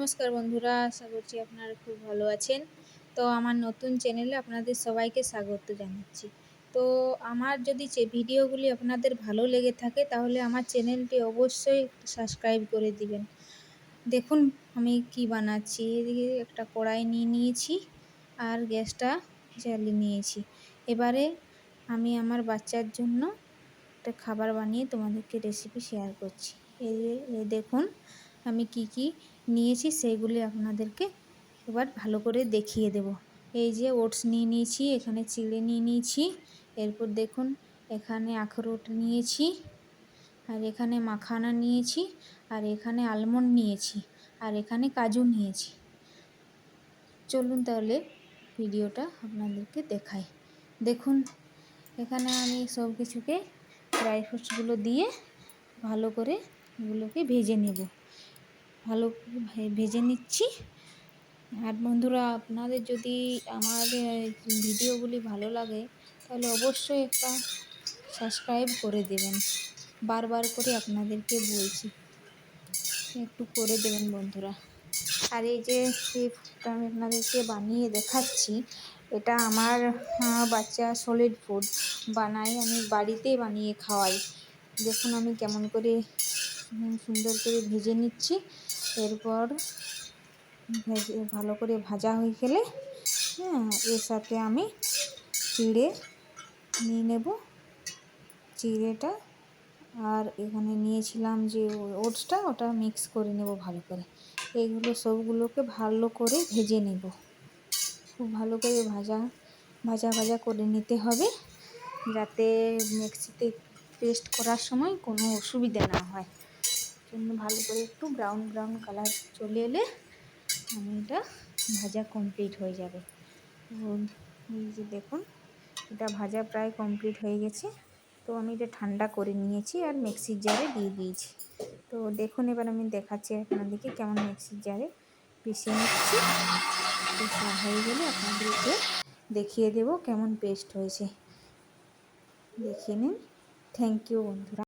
নমস্কার বন্ধুরা, আশা করছি আপনারা খুব ভালো আছেন। তো আমার নতুন চ্যানেলে আপনাদের সবাইকে স্বাগত জানাচ্ছি। তো আমার যদি ভিডিওগুলি আপনাদের ভালো লেগে থাকে তাহলে আমার চ্যানেলটি অবশ্যই সাবস্ক্রাইব করে দিবেন। দেখুন আমি কি বানাচ্ছি। এদিকে একটা কড়াই নিয়ে নিয়েছি আর গ্যাসটা জ্বালিয়ে নিয়েছি। এবারে আমি আমার বাচ্চার জন্য একটা খাবার বানিয়ে তোমাদেরকে রেসিপি শেয়ার করছি। এই দেখুন আমি কি কি নিয়েছি সেগুলি আপনাদেরকে এবার ভালো করে দেখিয়ে দেব। এই যে ওটস নিয়ে নিয়েছি, এখানে চিড়ে নিয়ে নিয়েছি, এরপর দেখুন এখানে আখরোট নিয়েছি, আর এখানে মাখানা নিয়েছি, আর এখানে আলমন্ড নিয়েছি, আর এখানে কাজু নিয়েছি। চলুন তাহলে ভিডিওটা আপনাদেরকে দেখাই। দেখুন এখানে আমি সব কিছুকে ড্রাই ফ্রুটসগুলো দিয়ে ভালো করে এগুলোকে ভেজে নেব। ভালো করে ভেজে নিচ্ছি। আর বন্ধুরা, আপনাদের যদি আমার ভিডিওগুলি ভালো লাগে তাহলে অবশ্যই একটা সাবস্ক্রাইব করে দেবেন। বারবার করে আপনাদেরকে বলছি, একটু করে দেবেন বন্ধুরা। আর এই যে ফুডটা আমি আপনাদেরকে বানিয়ে দেখাচ্ছি, এটা আমার বাচ্চা সলিড ফুড বানাই, আমি বাড়িতেই বানিয়ে খাওয়াই। দেখুন আমি কেমন করে সুন্দর করে ভেজে নিচ্ছি। এরপর ভালো করে ভাজা হয়ে গেলে এর সাথে আমি চিড়ে নিয়ে নেব, চিড়েটা আর এখানে নিয়েছিলাম যে ওটসটা, ওটা মিক্স করে নেব ভালো করে। এইগুলো সবগুলোকে ভালো করে ভেজে নেব, খুব ভালো করে ভাজা ভাজা করে নিতে হবে, যাতে মিক্সিতে পেস্ট করার সময় কোনো অসুবিধা না হয়। জন্য ভালো করে একটু ব্রাউন কালার চলে এলে আমি এটা ভাজা কমপ্লিট হয়ে যাবে। এই যে দেখুন এটা ভাজা প্রায় কমপ্লিট হয়ে গেছে। তো আমি এটা ঠান্ডা করে নিয়েছি আর মিক্সির জারে দিয়ে দিয়েছি। তো দেখুন এবার আমি দেখাচ্ছি আপনাদেরকে কেমন মিক্সির জারে পিষে নিচ্ছি। পেস্ট হয়ে গেলে আপনাদেরকে দেখিয়ে দেব কেমন পেস্ট হয়েছে। দেখিয়ে নিন। থ্যাংক ইউ বন্ধুরা।